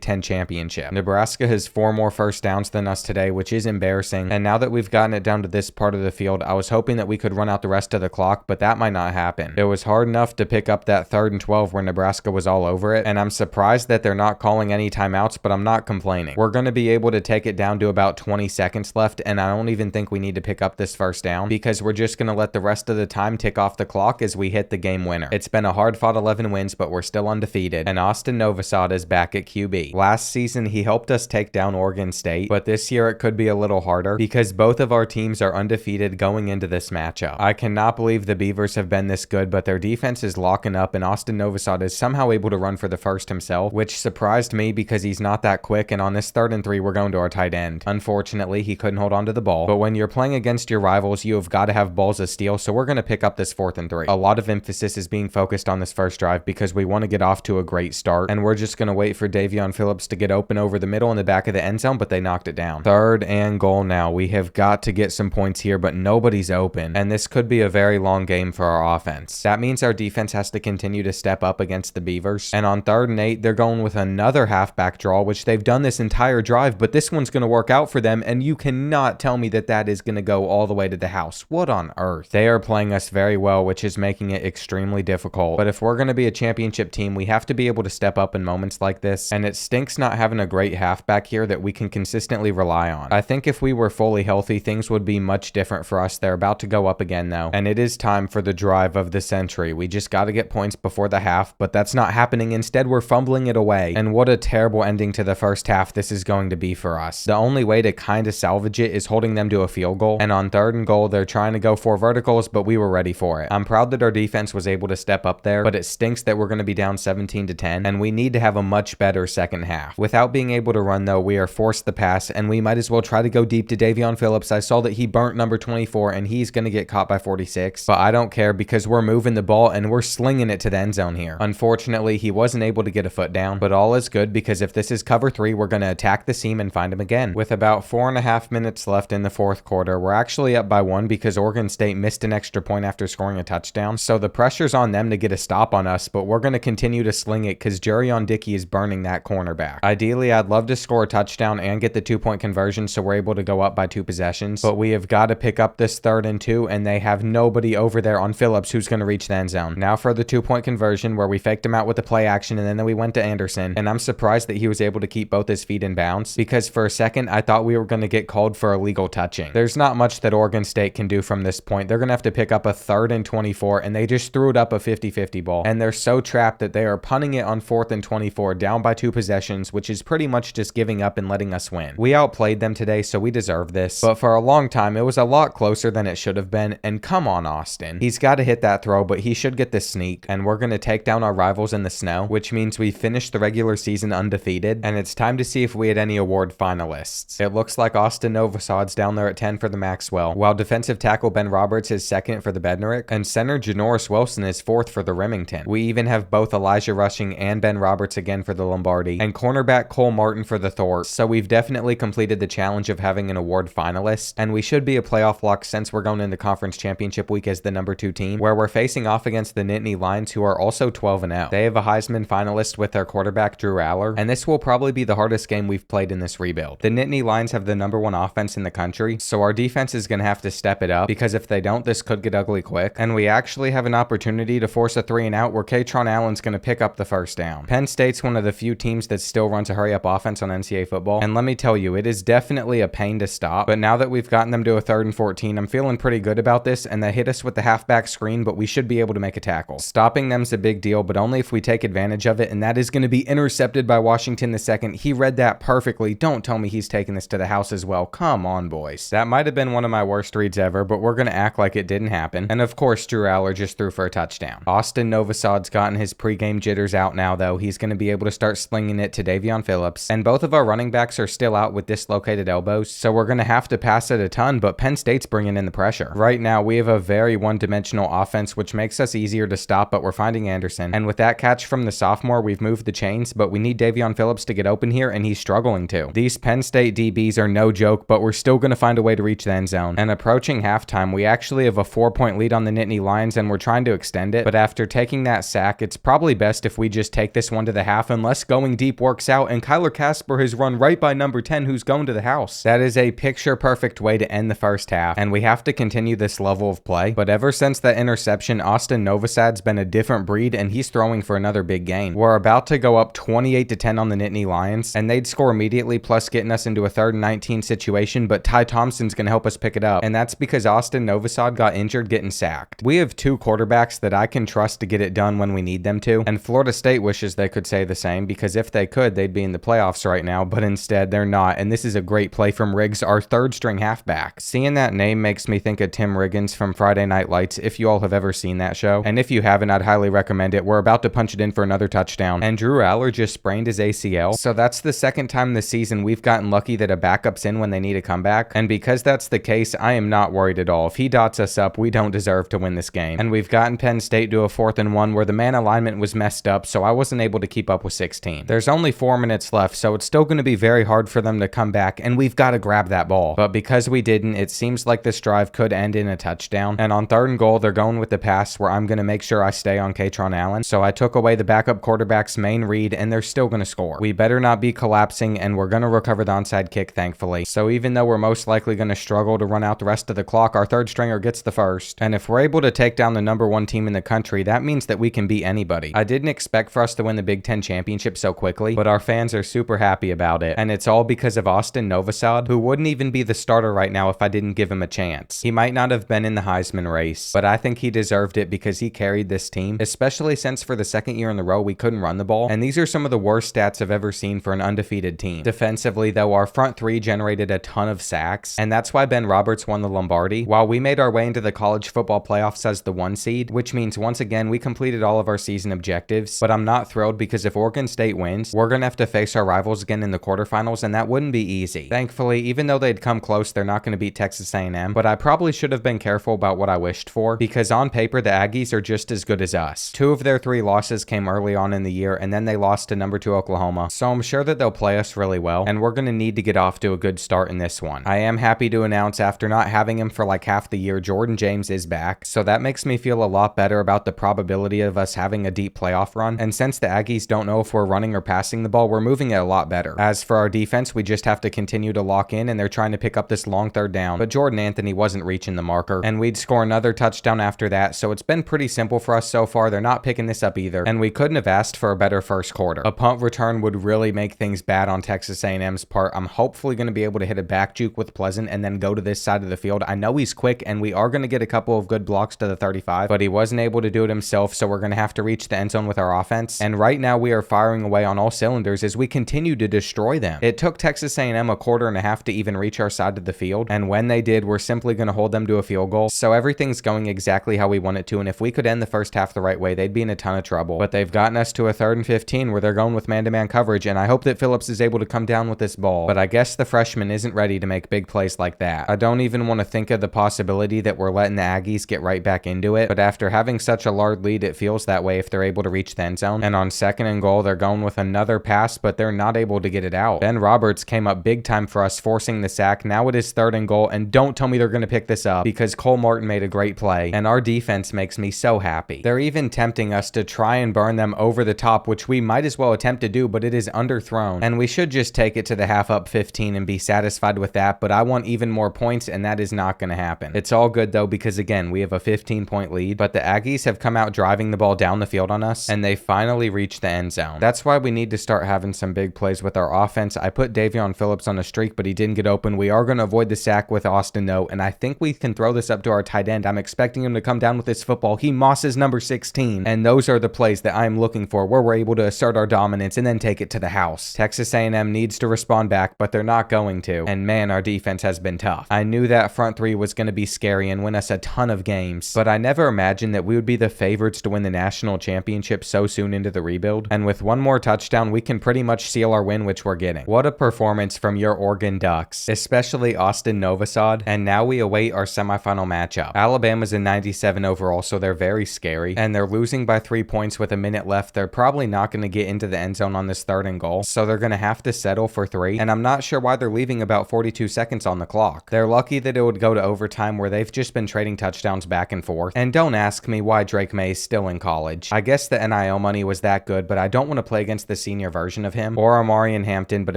Ten championship. Nebraska has 4 more first downs than us today, which is embarrassing. And now that we've gotten it down to this part of the field, I was hoping that we could run out the rest of the clock, but that might not happen. It was hard enough to pick up that 3rd and 12 where Nebraska was all over it, and I'm surprised that they're not calling any timeouts, but I'm not complaining. We're going to be able to take it down to about 20 seconds left, and I don't even think we need to pick up this first down because we're just going to let the rest of the time tick off the clock as we hit the game winner. It's been a hard-fought 11 wins, but we're still undefeated, and Austin Novosad is back at QB. Last season, he helped us take down Oregon State, but this year it could be a little harder because both of our teams are undefeated going into this matchup. I cannot believe the Beavers have been this good, but their defense is locking up, and Austin Novosad is somehow able to run for the first himself, which surprised me because he's not that quick, and on this 3rd and 3, we're going to our tight end. Unfortunately, he couldn't hold on to the ball, but when you're playing against your rivals, you have got to have balls of steel, so we're going to pick up this 4th and 3. A lot of emphasis is being focused on this first drive because we want to get off to a great start, and we're just going to wait for Davion Phillips to get open over the middle in the back of the end zone, but they knocked it down. 3rd and goal now. We have got to get some points here, but nobody's open, and this could be a very long game for our offense. That means our defense has to continue to step up against the Beavers, and on 3rd and 8, they're going with another halfback draw, which they've done this entire drive, but this one's going to work out for them, and you cannot tell me that that is going to go all the way to the house. What on earth? They are playing us very well, which is making it extremely difficult, but if we're going to be a championship team, we have to be able to step up in moments like this, and it stinks not having a great halfback here that we can consistently rely on. I think if we were fully healthy, things would be much different for us. They're about to go up again though, and it is time for the drive of the century. We just got to get points before the half, but that's not happening. Instead, we're fumbling it away, and what a terrible ending to the first half this is going to be for us. The only way to kind of salvage it is holding them to a field goal, and on 3rd and goal, they're trying to go for verticals, but we were ready for it. I'm proud that our defense was able to step up there, but it stinks that we're going to be down 17-10, and we need to have a much better second half. Without being able to run though, we are forced to pass, and we might as well try to go deep to Davion Phillips. I saw that he burnt number 24, and he's going to get caught by 46, but I don't care because we're moving the ball and we're slinging it to the end zone here. Unfortunately, he wasn't able to get a foot down, but all is good because if this is cover 3, we're going to attack the seam and find him again. With about 4.5 minutes left in the 4th quarter, we're actually up by 1 because Oregon State missed an extra point after scoring a touchdown, so the pressure's on them to get a stop on us, but we're going to continue to sling it because Jerion Dickey is burning that cornerback. Ideally, I'd love to score a touchdown and get the 2-point conversion so we're able to go up by 2 possessions, but we have got to pick up this 3rd and 2, and they have nobody over there on Phillips who's going to reach the end zone. Now for the 2-point conversion where we faked him out with the play action, and then we went to Anderson, and I'm surprised that he was able to keep both his feet in bounds because for a second I thought we were going to get called for illegal touching. There's not much that Oregon State can do from this point. They're going to have to pick up a 3rd and 24, and they just threw it up a 50-50 ball, and they're so trapped that they are punting it on 4th and 24 down by 2 possessions, which is pretty much just giving up and letting us win. We outplayed them today, so we deserve this, but for a long time it was a lot closer than it should have been, and come on Austin. He's got to hit that throw, but he should get the sneak, and we're going to take down our rivals in the snow, which means we finished the regular season undefeated, and it's time to see if we had any award finalists. It looks like Austin Novosad's down there at 10 for the Maxwell, while defensive tackle Ben Roberts is 2nd for the Bednarik, and center Janoris Wilson is 4th for the Remington. We even have both Elijah Rushing and Ben Roberts again for the Lombardi, and cornerback Cole Martin for the Thorpe, so we've definitely completed the challenge of having an award finalist, and we should be a playoff lock since we're going into conference championship week as the number 2 team, where we're facing off against the Nittany Lions, who are also 12-0. They have a Heisman finalist with their quarterback Drew Aller, and this will probably be the hardest game we've played in this rebuild. The Nittany Lions have the number 1 offense in the country, so our defense is going to have to step it up, because if they don't, this could get ugly quick, and we actually have an opportunity to force a 3-and-out where Katron Allen's going to pick up the first down. Penn State's one of the few teams that still runs a hurry-up offense on NCAA football, and let me tell you, it is definitely a pain to stop, but now that we've gotten them to a 3rd and 14, I'm feeling pretty good about this, and they hit us with the halfback screen, but we should be able to make a tackle. Stopping them's a big deal, but only if we take advantage of it, and that is going to be intercepted by Washington II. He read that perfectly. Don't tell me he's taking this to the house as well. Come on, boys. That might have been one of my worst reads ever, but we're going to act like it didn't happen. And of course, Drew Aller just threw for a touchdown. Austin Novosad's gotten his pregame jitters out now, though. He's going to be able to start slinging it to Davion Phillips, and both of our running backs are still out with dislocated elbows, so we're going to have to pass it a ton, but Penn State's bringing in the pressure. Right now, we have a very one-dimensional offense, which makes us easier to stop, but we're finding Anderson. And with that catch from the sophomore, we've moved the chains, but we need Davion Phillips to get open here, and he's struggling to. These Penn State DBs are no joke, but we're still going to find a way to reach the end zone. And approaching halftime, we actually have a 4-point lead on the Nittany Lions, and we're trying to extend it. But after taking that sack, it's probably best if we just take this one to the half, unless going deep works out, and Kyler Casper has run right by number 10, who's going to the house. That is a picture-perfect way to end the first half, and we have to continue this level of play. But ever since that interception, Austin Novosad's been a different breed, and he's throwing for another big gain. We're about to go up 28-10 on the Nittany Lions, and they'd score immediately, plus getting us into a 3rd and 19 situation, but Ty Thompson's going to help us pick it up, and that's because Austin Novosad got injured getting sacked. We have 2 quarterbacks that I can trust to get it done when we need them to, and Florida State wishes they could say the same, because if they could, they'd be in the playoffs right now, but instead they're not, and this is a great play from Riggs, our 3rd-string halfback. Seeing that name makes me think of Tim Riggins from Friday Night Lights, if you all have ever seen that show, and if you haven't, I'd highly recommend it. We're about to punch it in for another touchdown, and Drew Aller just sprained his ACL, so that's the 2nd time this season we've gotten lucky that a backup's in when they need a comeback, and because that's the case, I am not worried at all. If he dots us up, we don't deserve to win this game. And we've gotten Penn State to a 4th and 1 where the man alignment was messed up, so I wasn't able to keep up with 16. There's only 4 minutes left, so it's still going to be very hard for them to come back, and we've got to grab that ball. But because we didn't, it seems like this drive could end in a touchdown, and on 3rd and goal, they're going with the pass where I'm going to make sure I stay on Katron Allen, so I took away the backup quarterback's main read, and they're still going to score. We better not be collapsing, and we're going to recover the onside kick, thankfully. So even though we're most likely going to struggle to run out the rest of the clock, our 3rd stringer gets the first. And if we're able to take down the number 1 team in the country, that means that we can beat anybody. I didn't expect for us to win the Big Ten championship so quickly, but our fans are super happy about it. And it's all because of Austin Novosad, who wouldn't even be the starter right now if I didn't give him a chance. He might not have been in the Heisman race, but I think he deserved it because he carried this team, especially since for the 2nd year in a row we couldn't run the ball. And these are some of the worst stats I've ever seen for an undefeated team. Defensively, though, our front 3 generated a ton of sacks, and that's why Ben Roberts won the Lombardi, while we made our way into the college football playoffs as the 1 seed, which means once again we completed all of our season objectives. But I'm not thrilled because if Oregon State wins, we're gonna have to face our rivals again in the quarterfinals, and that wouldn't be easy. Thankfully, even though they'd come close, they're not gonna beat Texas A&M, but I probably should have been careful about what I wished for, because on paper the Aggies are just as good as us. 2 of their 3 losses came early on in the year, and then they lost to number 2 Oklahoma, so I'm sure that they'll play us really well, and we're gonna need to get off to a good start in this one. I am happy to announce after not having him for like half the year, Jordan James is back, so that makes me feel a lot better about the probability of us having a deep playoff run, and since the Aggies don't know if we're running or passing the ball, we're moving it a lot better. As for our defense, we just have to continue to lock in, and they're trying to pick up this long 3rd down, but Jordan Anthony wasn't reaching the marker, and we'd score another touchdown after that, so it's been pretty simple for us so far. They're not picking this up either, and we couldn't have asked for a better first quarter. A punt return would really make things bad on Texas A&M's part. I'm hopefully going to be able to hit a back juke with Pleasant and then go to this side of the field. I know he's quick, and we are going to get a couple of good blocks to the 35, but he wasn't able to do it himself, so we're going to have to reach the end zone with our offense, and right now we are firing away on all cylinders as we continue to destroy them. It took Texas A&M a quarter and a half to even reach our side of the field, and when they did, we're simply going to hold them to a field goal, so everything's going exactly how we want it to, and if we could end the first half the right way, they'd be in a ton of trouble, but they've gotten us to a 3rd and 15 where they're going with man-to-man coverage, and I hope that Phillips is able to come down with this ball, but I guess the freshman isn't ready to make big plays like that. I don't even want to think of the possibility that we're letting the Aggies get right back into it, but after having such a large lead, it feels that way if they're able to reach the end zone, and on 2nd and goal, they're going with another pass, but they're not able to get it out. Ben Roberts came up big time for us, forcing the sack. Now it is 3rd and goal, and don't tell me they're going to pick this up, because Cole Martin made a great play, and our defense makes me so happy. They're even tempting us to try and burn them over the top, which we might as well attempt to do, but it is underthrown, and we should just take it to the half up 15 and be satisfied with that, but I want even more points, and that is not going to happen. It's all good though, because again, we have a 15-point lead, but the Aggies have come out driving the ball down the field on us, and they finally reached the end zone. That's why we need to start having some big plays with our offense. I put Davion Phillips on a streak, but he didn't get open. We are going to avoid the sack with Austin though, and I think we can throw this up to our tight end. I'm expecting him to come down with this football. He mosses number 16, and those are the plays that I'm looking for, where we're able to assert our dominance and then take it to the house. Texas A&M needs to respond back, but they're not going to, and man, our defense has been tough. I knew that front 3 was going to be scary and win us a ton of games, but I never imagined that we would be the favorites to win the national championship so soon into the rebuild, and with one more touchdown, we can pretty much seal our win, which we're getting. What a performance from your Oregon Ducks, especially Austin Novosad, and now we await our semifinal final matchup. Alabama's a 97 overall, so they're very scary, and they're losing by 3 points with a minute left. They're probably not going to get into the end zone on this 3rd and goal, so they're going to have to settle for 3, and I'm not sure why they're leaving about 42 seconds on the clock. They're lucky that it would go to overtime, where they've just been trading touchdowns back and forth. And don't ask me why Drake May is still in college. I guess the NIL money was that good, but I don't want to play against the senior version of him or Amari and Hampton. But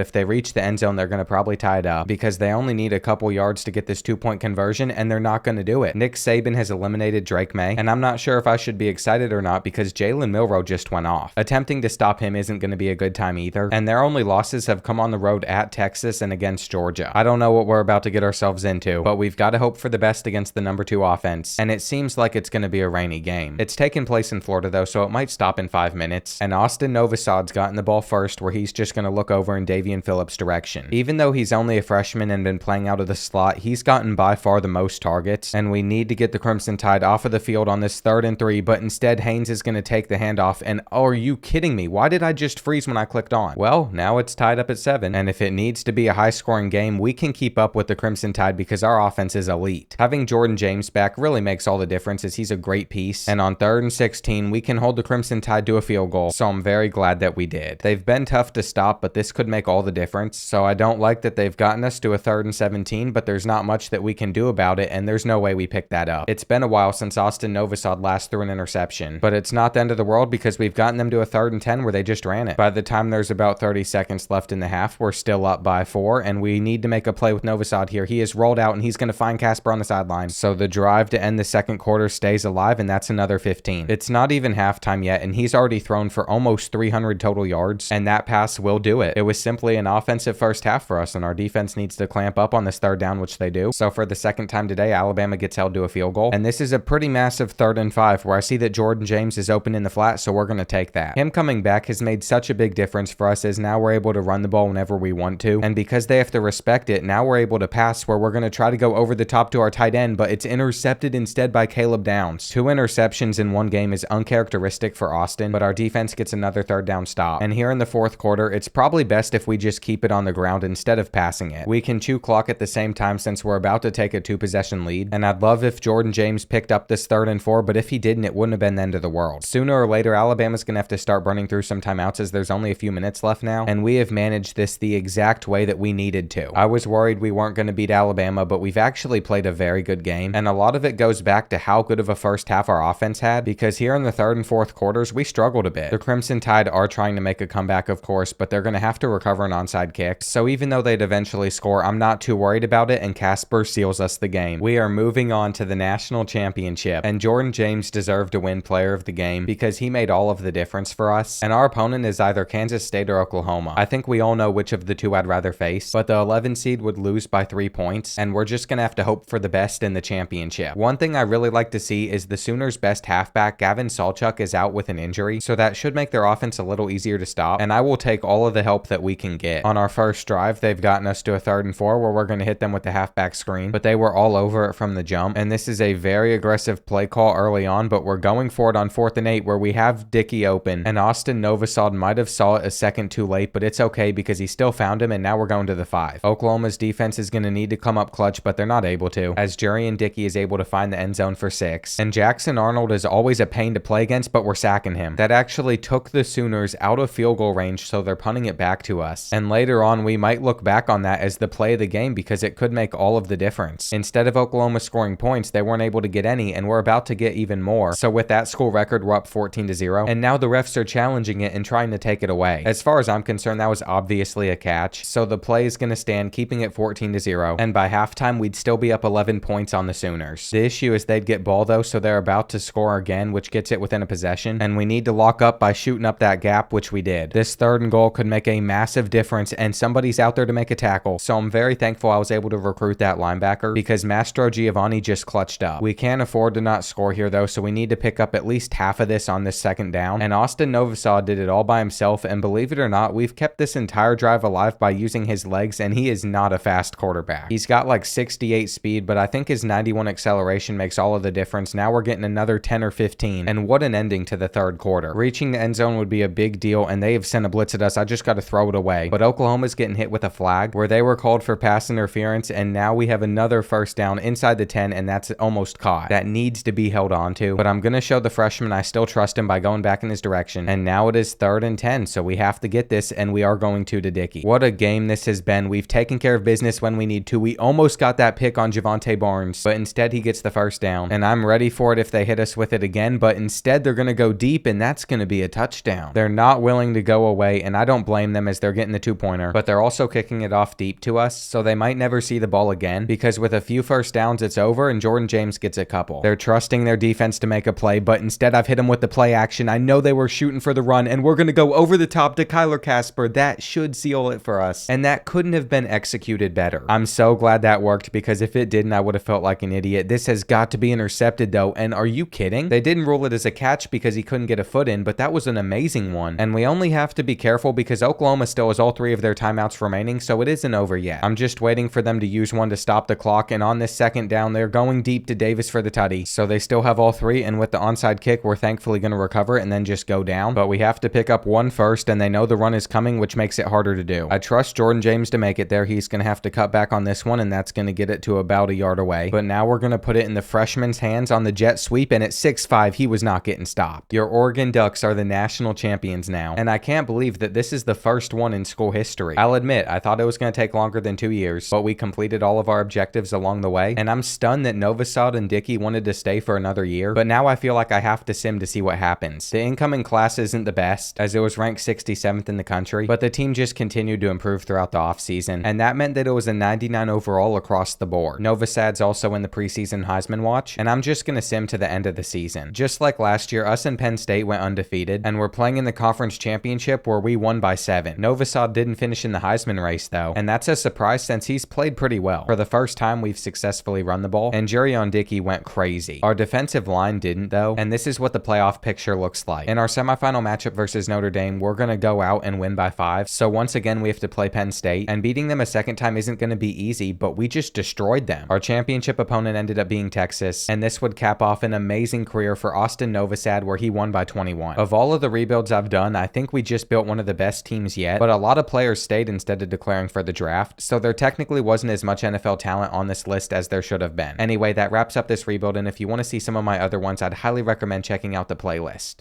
if they reach the end zone, they're going to probably tie it up, because they only need a couple yards to get this 2-point conversion, and they're not going to do it. Nick Saban has eliminated Drake May, and I'm not sure if I should be excited or not, because Jalen Milroe just went off. Attempting to stop him isn't going to be a good time either, and their only losses have come on the road at Texas and against Georgia. I don't know what we're about to get ourselves into, but we've got to hope for the best against the number 2 offense, and it seems like it's going to be a rainy game. It's taking place in Florida though, so it might stop in 5 minutes, and Austin Novosad's gotten the ball first, where he's just going to look over in Davian Phillips' direction. Even though he's only a freshman and been playing out of the slot, he's gotten by far the most targets, and we need to get the Crimson Tide off of the field on this 3rd and 3, but instead Haynes is going to take the handoff, and oh, are you kidding me? Why did I just freeze when I clicked on? Well, now it's tied up at 7, and if it needs to be a high-scoring game, we can keep up with the Crimson Tide because our offense is elite. Having Jordan James back really makes all the difference, as he's a great piece, and on 3rd and 16, we can hold the Crimson Tide to a field goal, so I'm very glad that we did. They've been tough to stop, but this could make all the difference, so I don't like that they've gotten us to a 3rd and 17, but there's not much that we can do about it, and there's no way we pick that up. It's been a while since Austin Novosad last threw an interception, but it's not the end of the world, because we've gotten them to a 3rd and 10 where they just ran it. By the time there's about 30 seconds left in the half, we're still up by 4, and we need to make a play with Novosad here. He is rolled out, and he's going to find Casper on the sideline, so the drive to end the 2nd quarter stays alive, and that's another 15. It's not even halftime yet, and he's already thrown for almost 300 total yards, and that pass will do it. It was simply an offensive first half for us, and our defense needs to clamp up on this 3rd down, which they do. So for the 2nd time today, Alabama gets held to a field goal, and this is a pretty massive 3rd and 5, where I see that Jordan James is open in the flat, so we're going to take that. Him coming back has made such a big difference for us, as now we're able to run the ball whenever we want to, and because they have to respect it, now we're able to pass, where we're going to try to go over the top to our tight end, but it's intercepted instead by Caleb Downs. 2 interceptions in one game is uncharacteristic for Austin, but our defense gets another 3rd down stop. And here in the 4th quarter, it's probably best if we just keep it on the ground instead of passing it. We can chew clock at the same time, since we're about to take a 2-possession lead, and I'd love if Jordan James picked up this 3rd and 4, but if he didn't, it wouldn't have been the end of the world. Sooner or later, Alabama's going to have to start burning through some timeouts, as there's only a few minutes left now, and we have managed this the exact way that we needed to. I was worried we weren't going to beat Alabama, but we've actually played a very good game, and a lot of it goes back to how good of a first half our offense had, because here in the 3rd and 4th quarters, we struggled a bit. The Crimson Tide are trying to make a comeback, of course, but they're going to have to recover an onside kick, so even though they'd eventually score, I'm not too worried about it, and Casper seals us the game. We are moving on to the national championship, and Jordan James deserved to win player of the game, because he made all of the difference for us, and our opponent is either Kansas State or Oklahoma. I think we all know which of the two I'd rather face, but the 11 seed would lose by 3 points, and we're just going to have to hope for the best in the championship. One thing I really like to see is the Sooners' best halfback, Gavin Sawchuk, is out with an injury, so that should make their offense a little easier to stop, and I will take all of the help that we can get. On our first drive, they've gotten us to a 3rd and 4, where we're going to hit them with the halfback screen, but they were all over it from the jump, and this is a very aggressive play call early on, but we're going for it on 4th and 8, where we have Dickey open, and Austin Novosad might have saw it a second too late, but it's okay because he still found him, and now we're going to the 5. Oklahoma's defense is going to need to come up clutch, but they're not able to, as Jurian Dickey is able to find the end zone for 6, and Jackson Arnold is always a pain to play against, but we're sacking him. That actually took the Sooners out of field goal range, so they're punting it back to us, and later on we might look back on that as the play of the game, because it could make all of the difference. Instead of Oklahoma scoring points, they weren't able to get any, and we're about to get even more, so with that school record, we're up 14-0, and now the refs are challenging it and trying to take it away. As far as I'm concerned, that was obviously a catch, so the play is going to stand, keeping it 14-0, and by halftime, we'd still be up 11 points on the Sooners. The issue is they'd get ball though, so they're about to score again, which gets it within a possession, and we need to lock up by shooting up that gap, which we did. This 3rd and goal could make a massive difference, and somebody's out there to make a tackle, so I'm very thankful I was able to recruit that linebacker, because Mastro Giovanni just clutched up. We can't afford to not score here though, so we need to pick up at least half of this on this 2nd down, and Austin Novosad did it all by himself, and believe it or not, we've kept this entire drive alive by using his legs, and he is not a fast quarterback. He's got like 68 speed, but I think his 91 acceleration makes all of the difference. Now we're getting another 10 or 15, and what an ending to the 3rd quarter. Reaching the end zone would be a big deal, and they have sent a blitz at us. I just got to throw it away, but Oklahoma's getting hit with a flag where they were called for pass interference, and now we have another 1st down inside inside the 10, and that's almost caught. That needs to be held on to, but I'm going to show the freshman I still trust him by going back in his direction. And now it is 3rd and 10, so we have to get this, and we are going to Dickey. What a game this has been. We've taken care of business when we need to. We almost got that pick on Javonte Barnes, but instead he gets the first down. And I'm ready for it if they hit us with it again, but instead they're going to go deep, and that's going to be a touchdown. They're not willing to go away, and I don't blame them as they're getting the 2-pointer, but they're also kicking it off deep to us, so they might never see the ball again, because with a few first downs it's over, and Jordan James gets a couple. They're trusting their defense to make a play, but instead I've hit them with the play action. I know they were shooting for the run, and we're going to go over the top to Kyler Casper. That should seal it for us, and that couldn't have been executed better. I'm so glad that worked, because if it didn't, I would have felt like an idiot. This has got to be intercepted though, and are you kidding? They didn't rule it as a catch because he couldn't get a foot in, but that was an amazing one. And we only have to be careful because Oklahoma still has all 3 of their timeouts remaining, so it isn't over yet. I'm just waiting for them to use one to stop the clock, and on this 2nd down, they're going deep to Davis for the tutty. So they still have all 3, and with the onside kick, we're thankfully going to recover it and then just go down. But we have to pick up one first, and they know the run is coming, which makes it harder to do. I trust Jordan James to make it there. He's going to have to cut back on this one, and that's going to get it to about a yard away. But now we're going to put it in the freshman's hands on the jet sweep, and at 6'5", he was not getting stopped. Your Oregon Ducks are the national champions now, and I can't believe that this is the first one in school history. I'll admit, I thought it was going to take longer than 2 years, but we completed all of our objectives along the way, and I'm stunned that Novosad and Dickey wanted to stay for another year, but now I feel like I have to sim to see what happens. The incoming class isn't the best, as it was ranked 67th in the country, but the team just continued to improve throughout the offseason, and that meant that it was a 99 overall across the board. Novosad's also in the preseason Heisman watch, and I'm just going to sim to the end of the season. Just like last year, us and Penn State went undefeated, and we're playing in the conference championship where we won by 7. Novosad didn't finish in the Heisman race though, and that's a surprise since he's played pretty well. For the first time, we've successfully run the ball, and Jerion Dickey went crazy. Our defensive line didn't though, and this is what the playoff picture looks like. In our semifinal matchup versus Notre Dame, we're going to go out and win by 5, so once again we have to play Penn State, and beating them a second time isn't going to be easy, but we just destroyed them. Our championship opponent ended up being Texas, and this would cap off an amazing career for Austin Novosad where he won by 21. Of all of the rebuilds I've done, I think we just built one of the best teams yet, but a lot of players stayed instead of declaring for the draft, so there technically wasn't as much NFL talent on this list as there should have been. Anyway, that wraps up this rebuild, and if you want to see some of my other ones, I'd highly recommend checking out the playlist.